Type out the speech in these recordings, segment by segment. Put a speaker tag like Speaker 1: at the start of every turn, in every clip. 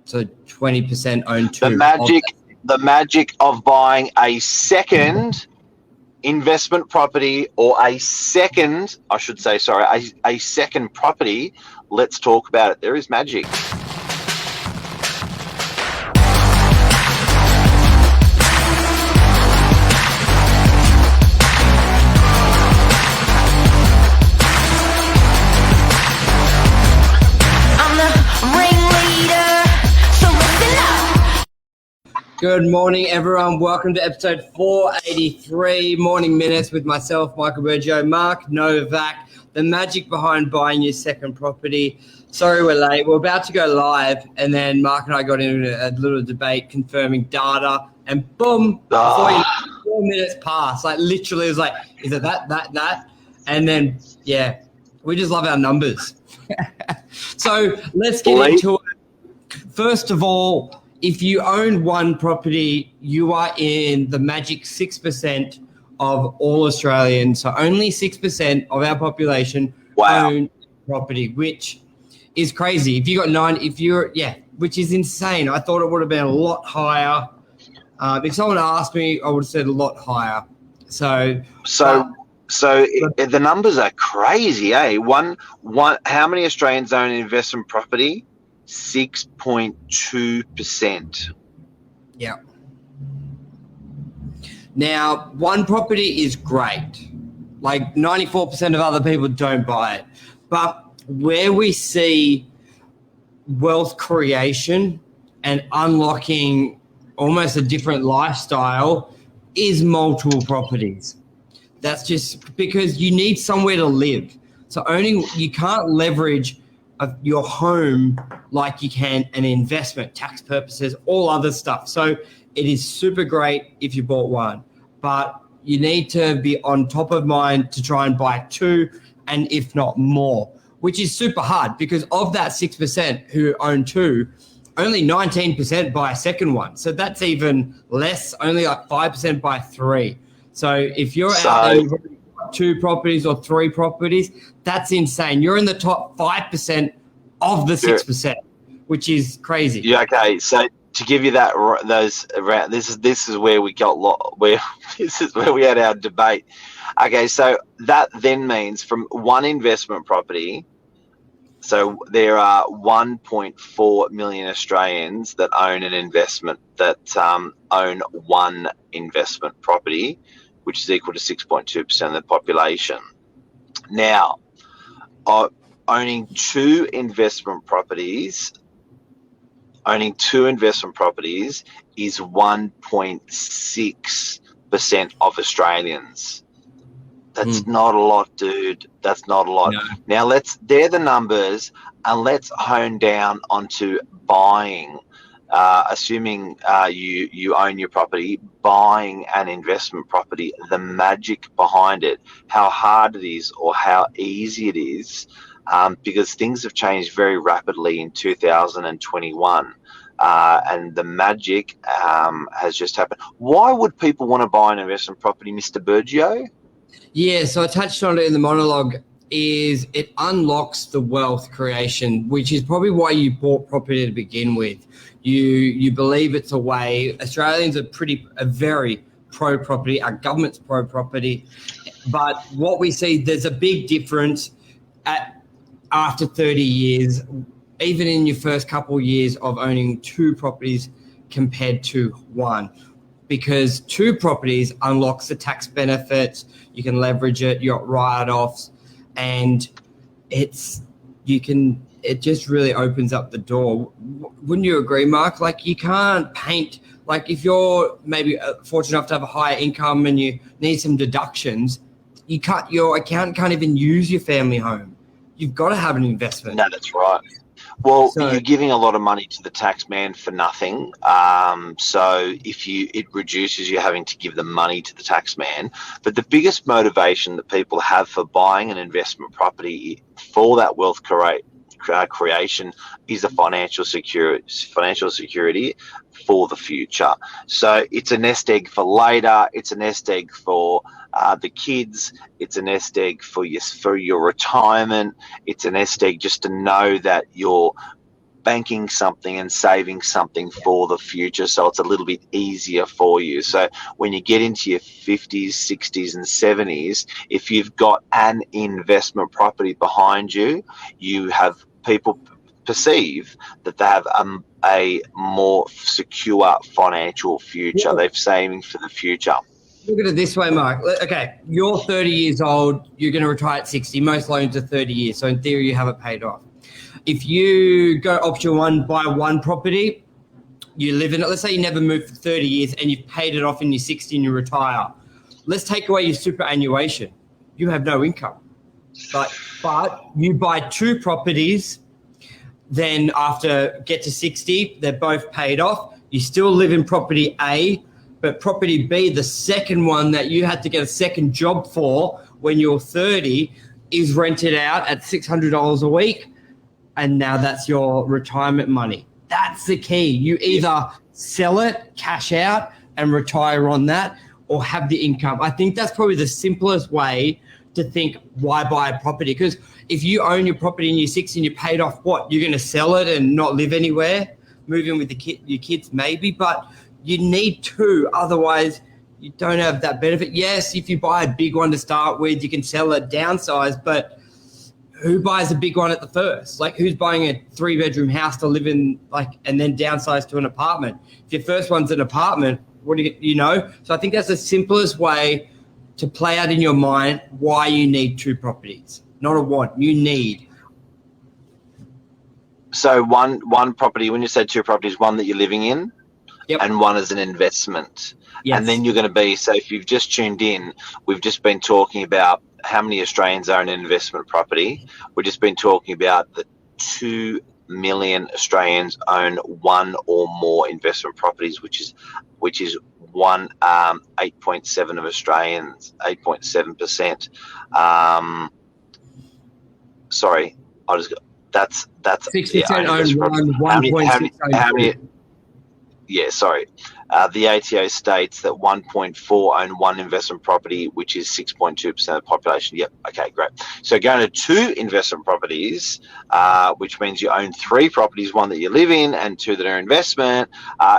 Speaker 1: So 20% own two.
Speaker 2: The magic of buying a second investment property or a second property. Let's talk about it. There is magic.
Speaker 1: Good morning, everyone. Welcome to episode 483, Morning Minutes with myself, Michael Bergio, Mark Novak, the magic behind buying your second property. Sorry we're late. We're about to go live, and then Mark and I got into a little debate confirming data, and boom, before you know, 4 minutes passed. Like, literally, it was like, is it that? And then, yeah, we just love our numbers. So let's get into it. First of all, if you own one property, you are in the magic 6% of all Australians. So only 6% of our population own property, which is crazy. If you got which is insane. I thought it would have been a lot higher. If someone asked me, I would have said a lot higher. So
Speaker 2: the numbers are crazy, eh? One. How many Australians own an investment property? 6.2%.
Speaker 1: Yeah. Now, one property is great. Like 94% of other people don't buy it. But where we see wealth creation and unlocking almost a different lifestyle is multiple properties. That's just because you need somewhere to live. So you can't leverage your home like you can an investment, tax purposes, all other stuff. So it is super great if you bought one, but you need to be on top of mind to try and buy two, and if not more, which is super hard because of that 6% who own two, only 19% buy a second one. So that's even less, only like 5% buy three. So if you're out there, you've already got two properties or three properties, that's insane. You're in the top 5% of the 6%, which is crazy.
Speaker 2: Yeah. Okay. So to give you this is where we got this is where we had our debate. Okay. So that then means from one investment property. So there are 1.4 million Australians that own an investment own one investment property, which is equal to 6.2% of the population. Now, owning two investment properties is 1.6% of Australians. That's not a lot, dude. That's not a lot. No. Now they're the numbers, and let's hone down onto buying. Assuming you own your property, buying an investment property, the magic behind it, how hard it is or how easy it is, because things have changed very rapidly in 2021, and the magic has just happened. Why would people want to buy an investment property, Mr. Bergio?
Speaker 1: Yeah, so I touched on it in the monologue. Is it unlocks the wealth creation, which is probably why you bought property to begin with. You believe it's a way. Australians are very pro-property. Our government's pro-property. But what we see, there's a big difference after 30 years, even in your first couple of years of owning two properties compared to one. Because two properties unlocks the tax benefits, you can leverage it, you got write-offs, and it just really opens up the door. Wouldn't you agree, Mark? Like, you can't paint, like if you're maybe fortunate enough to have a higher income and you need some deductions, your accountant can't even use your family home. You've got to have an investment.
Speaker 2: No, that's right. Well, you're giving a lot of money to the tax man for nothing. So it reduces you having to give the money to the tax man. But the biggest motivation that people have for buying an investment property for that wealth creation is a financial security for the future. So it's a nest egg for later. It's a nest egg for the kids. It's a nest egg for your retirement. It's a nest egg just to know that your banking something and saving something for the future, so it's a little bit easier for you. So when you get into your 50s, 60s and 70s, if you've got an investment property behind you, you have people perceive that they have a more secure financial future. They're saving for the future.
Speaker 1: Look at it this way, Mark. Okay, you're 30 years old. You're going to retire at 60. Most loans are 30 years. So in theory, you have it paid off. If you go option one, buy one property, you live in it. Let's say you never moved for 30 years and you've paid it off in your 60 and you retire. Let's take away your superannuation. You have no income. But you buy two properties, then after get to 60, they're both paid off. You still live in property A, but property B, the second one that you had to get a second job for when you're 30, is rented out at $600 a week. And now that's your retirement money. That's the key. You either sell it, cash out, and retire on that, or have the income. I think that's probably the simplest way to think, why buy a property? Because if you own your property and you're 60 and you're paid off, what? You're going to sell it and not live anywhere? Move in with your kids maybe, but you need two. Otherwise, you don't have that benefit. Yes, if you buy a big one to start with, you can sell it, downsize, but who buys a big one at the first? Like, who's buying a 3-bedroom house to live in, and then downsize to an apartment? If your first one's an apartment, what do you know? So I think that's the simplest way to play out in your mind why you need two properties. Not a want, you need.
Speaker 2: So one property, when you say two properties, one that you're living in, yep, and one is an investment. Yes. And then you're going to be, so if you've just tuned in, we've just been talking about how many Australians own an investment property. We've just been talking about the 2 million Australians own one or more investment properties, which is 8.7 of Australians, 8.7%. Sorry, that's
Speaker 1: 60% own 1.6.
Speaker 2: Yeah, sorry. The ATO states that 1.4 own one investment property, which is 6.2% of the population. Yep. Okay, great. So going to two investment properties, which means you own three properties, one that you live in and two that are investment,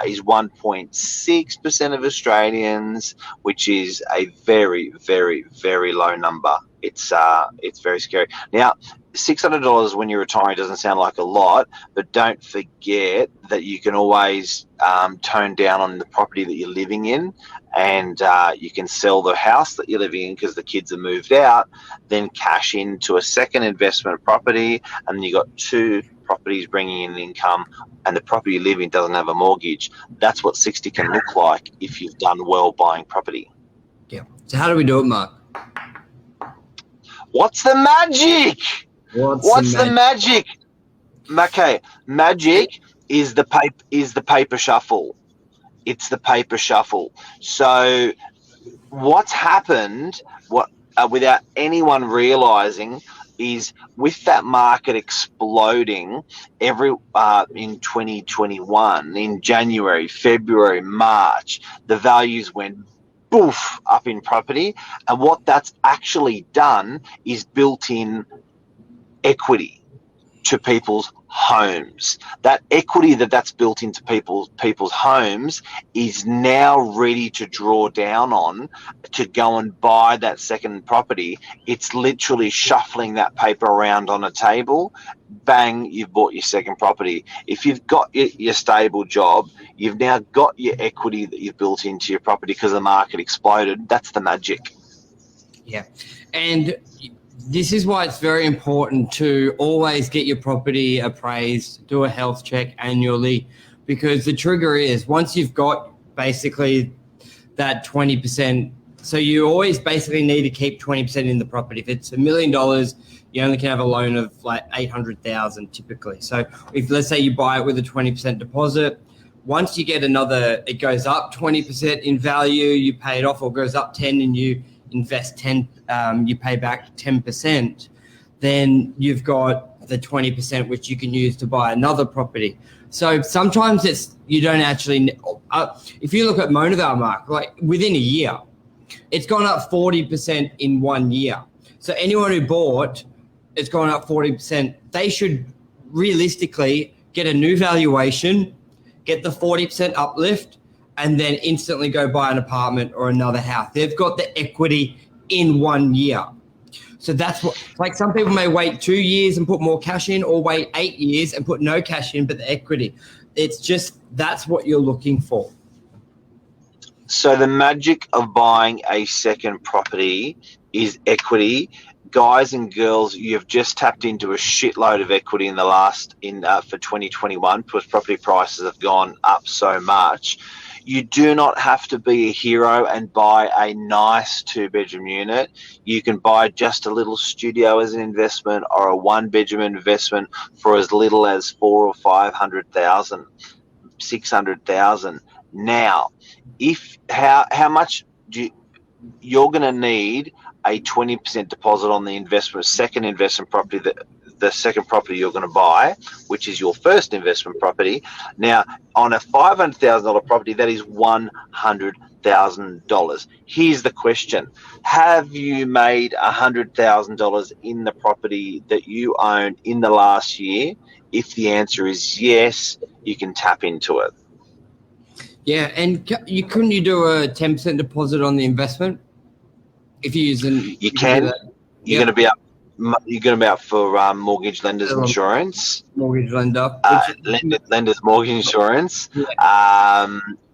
Speaker 2: is 1.6% of Australians, which is a very, very, very low number. It's very scary. Now, $600 when you're retiring doesn't sound like a lot, but don't forget that you can always tone down on the property that you're living in, and you can sell the house that you're living in because the kids have moved out, then cash into a second investment property, and then you've got two properties bringing in income, and the property you live in doesn't have a mortgage. That's what 60 can look like if you've done well buying property.
Speaker 1: Yeah. So how do we do it, Mark?
Speaker 2: What's the magic? What's the magic? Okay, magic is the paper shuffle. It's the paper shuffle. So what's happened, without anyone realizing, is with that market exploding in 2021, in January, February, March, the values went boof up in property, and what that's actually done is built in equity to people's homes. That equity that's built into people's homes is now ready to draw down on to go and buy that second property. It's literally shuffling that paper around on a table. Bang, you've bought your second property. If you've got your stable job, you've now got your equity that you've built into your property because the market exploded. That's the magic.
Speaker 1: Yeah. And this is why it's very important to always get your property appraised, do a health check annually, because the trigger is once you've got basically that 20%, so you always basically need to keep 20% in the property. If it's $1 million, you only can have a loan of like 800,000 typically. So if let's say you buy it with a 20% deposit, once you get another, it goes up 20% in value, you pay it off, or goes up 10 and you invest 10, you pay back 10%, then you've got the 20% which you can use to buy another property. So sometimes you don't actually, if you look at Monaval, Mark, like within a year, it's gone up 40% in 1 year. So anyone who bought, it's gone up 40%. They should realistically get a new valuation, get the 40% uplift, and then instantly go buy an apartment or another house. They've got the equity in 1 year. So that's what, like some people may wait 2 years and put more cash in, or wait 8 years and put no cash in, but the equity. It's just, that's what you're looking for.
Speaker 2: So the magic of buying a second property is equity. Guys and girls, you've just tapped into a shitload of equity in the for 2021, because property prices have gone up so much. You do not have to be a hero and buy a nice 2-bedroom unit. You can buy just a little studio as an investment, or a 1-bedroom investment for as little as 400,000 or 500,000, 600,000. Now, how much you're going to need a 20% deposit on the second investment property, the second property you're going to buy, which is your first investment property. Now, on a $500,000 property, that is $100,000. Here's the question: have you made $100,000 in the property that you own in the last year? If the answer is yes, you can tap into it.
Speaker 1: Yeah, and couldn't you do a 10% deposit on the investment? If you're using,
Speaker 2: you can. You're going to be up. You're going to be up for mortgage lenders insurance.
Speaker 1: Mortgage lender.
Speaker 2: Lenders mortgage insurance,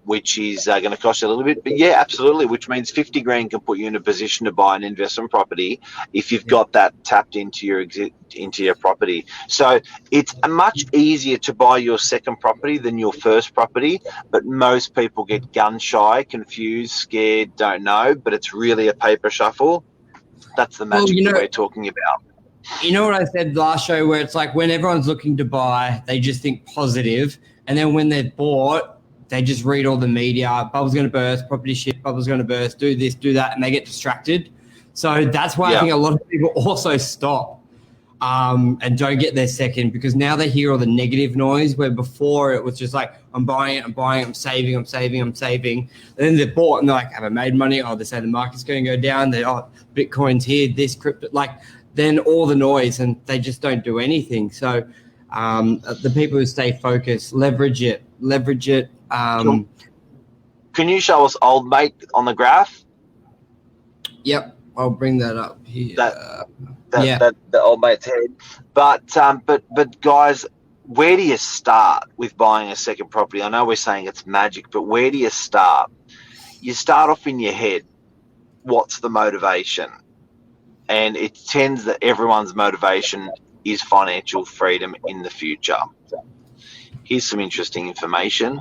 Speaker 2: which is going to cost you a little bit. But yeah, absolutely. Which means 50 grand can put you in a position to buy an investment property if you've got that tapped into your property. So it's much easier to buy your second property than your first property. But most people get gun shy, confused, scared, don't know. But it's really a paper shuffle. That's the magic we're talking about.
Speaker 1: You know what I said last show, where it's like when everyone's looking to buy, they just think positive, and then when they're bought, they just read all the media, bubble's going to burst, property shit, bubble's going to burst, do this, do that, and they get distracted. So that's why I think a lot of people also stop and don't get their second, because now they hear all the negative noise, where before it was just like, I'm buying it, I'm saving. And then they're bought and they're like, have I made money? Oh, they say the market's going to go down. Bitcoin's here, this crypto, then all the noise, and they just don't do anything. So the people who stay focused, leverage it. Can
Speaker 2: you show us old mate on the graph?
Speaker 1: Yep, I'll bring that up here.
Speaker 2: The old mate's head. But guys, where do you start with buying a second property? I know we're saying it's magic, but where do you start? You start off in your head. What's the motivation? And it tends that everyone's motivation is financial freedom in the future. Here's some interesting information.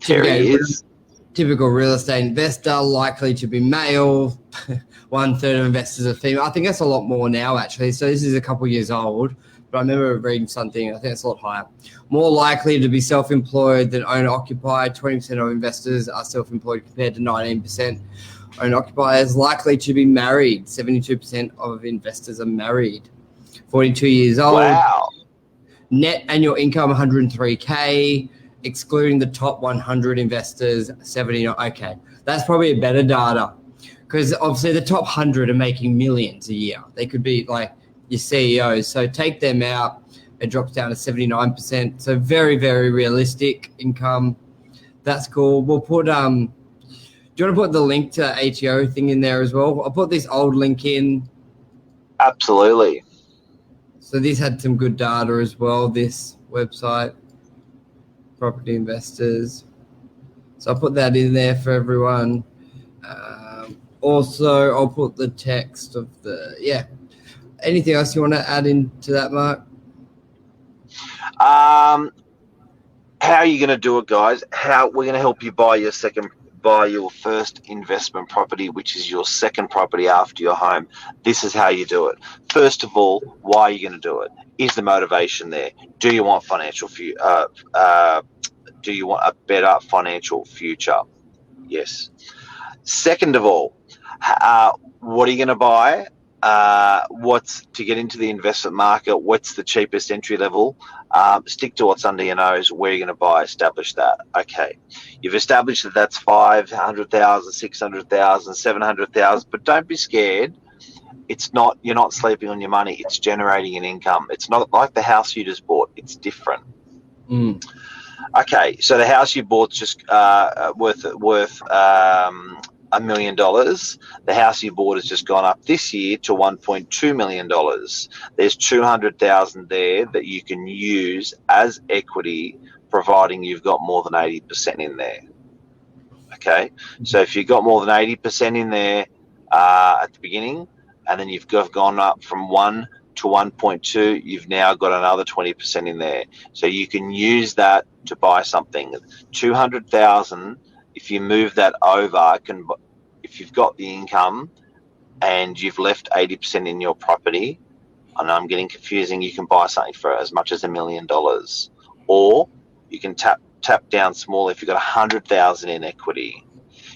Speaker 2: Terry is
Speaker 1: typical real estate investor, likely to be male. 1/3 of investors are female. I think that's a lot more now, actually. So this is a couple of years old, but I remember reading something. I think it's a lot higher. More likely to be self-employed than owner-occupied. 20% of investors are self-employed compared to 19% owner-occupiers. Likely to be married. 72% of investors are married. 42 years old.
Speaker 2: Wow.
Speaker 1: Net annual income, 103K. Excluding the top 100 investors, 79. Okay, that's probably a better data, because obviously the top 100 are making millions a year. They could be like your CEOs. So take them out, it drops down to 79%. So very, very realistic income. That's cool. We'll put do you want to put the link to ATO thing in there as well? I'll put this old link in.
Speaker 2: Absolutely.
Speaker 1: So this had some good data as well, this website. Property investors. So I'll put that in there for everyone. Also, I'll put the text of anything else you want to add into that, Mark?
Speaker 2: How are you going to do it, guys? How we're going to help you buy your first investment property, which is your second property after your home. This is how you do it. First of all, why are you going to do it? Is the motivation there? Do you want do you want a better financial future? Yes. Second of all, what are you going to buy? What's to get into the investment market? What's the cheapest entry level? Stick to what's under your nose. Where are you going to buy? Establish that. Okay. You've established that that's 500,000, 600,000, 700,000, but don't be scared. It's not, you're not sleeping on your money. It's generating an income. It's not like the house you just bought. It's different.
Speaker 1: Mm.
Speaker 2: Okay, so the house you bought's just worth $1 million. The house you bought has just gone up this year to $1.2 million. There's 200,000 there that you can use as equity, providing you've got more than 80% in there. Okay, so if you've got more than 80% in there at the beginning, and then you've gone up from 1 to 1.2, you've now got another 20% in there. So you can use that to buy something. 200,000, if you move that over, if you've got the income and you've left 80% in your property, I know I'm getting confusing, you can buy something for as much as $1 million. Or you can tap down small. If you've got 100,000 in equity,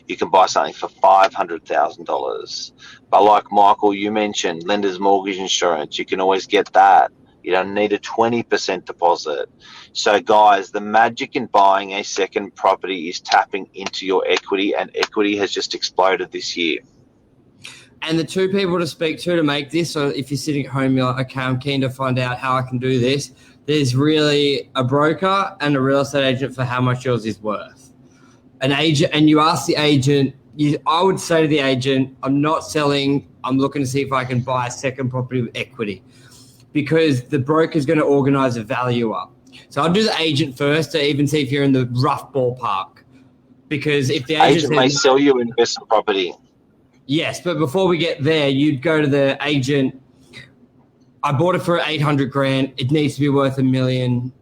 Speaker 2: you can buy something for $500,000. But like Michael, you mentioned lender's mortgage insurance, you can always get that. You don't need a 20% deposit. So guys, the magic in buying a second property is tapping into your equity, and equity has just exploded this year.
Speaker 1: And the two people to speak to make this, so if you're sitting at home, you're like, okay, I'm keen to find out how I can do this. There's really a broker and a real estate agent for how much yours is worth. An agent, and you ask the agent, I would say to the agent, I'm not selling, I'm looking to see if I can buy a second property with equity, because the broker is going to organize a valuer. So I'll do the agent first to even see if you're in the rough ballpark, because if the agent
Speaker 2: may sell you investment property.
Speaker 1: Yes, but before we get there, you'd go to the agent. I bought it for 800 grand. It needs to be worth $1 million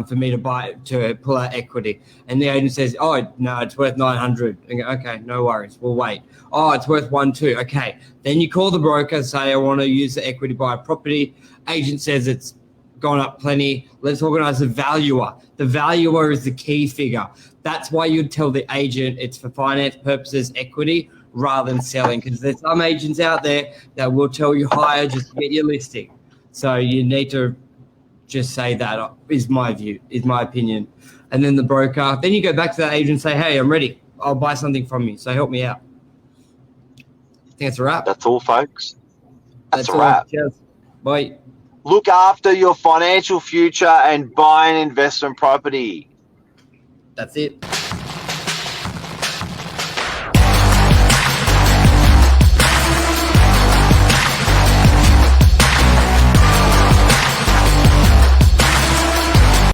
Speaker 1: for me to buy it, to pull out equity. And the agent says, oh, no, it's worth 900. And go, okay, no worries. We'll wait. Oh, it's worth 1.2. Okay. Then you call the broker, say, I want to use the equity to buy a property. Agent says it's gone up plenty. Let's organize a valuer. The valuer is the key figure. That's why you'd tell the agent it's for finance purposes, equity, rather than selling, because there's some agents out there that will tell you higher just to get your listing. So you need to just say that is my view, is my opinion. And then the broker, then you go back to that agent and say, hey, I'm ready. I'll buy something from you. So help me out. I think that's a wrap.
Speaker 2: That's all, folks. That's a wrap.
Speaker 1: Cheers. Bye.
Speaker 2: Look after your financial future and buy an investment property.
Speaker 1: That's it.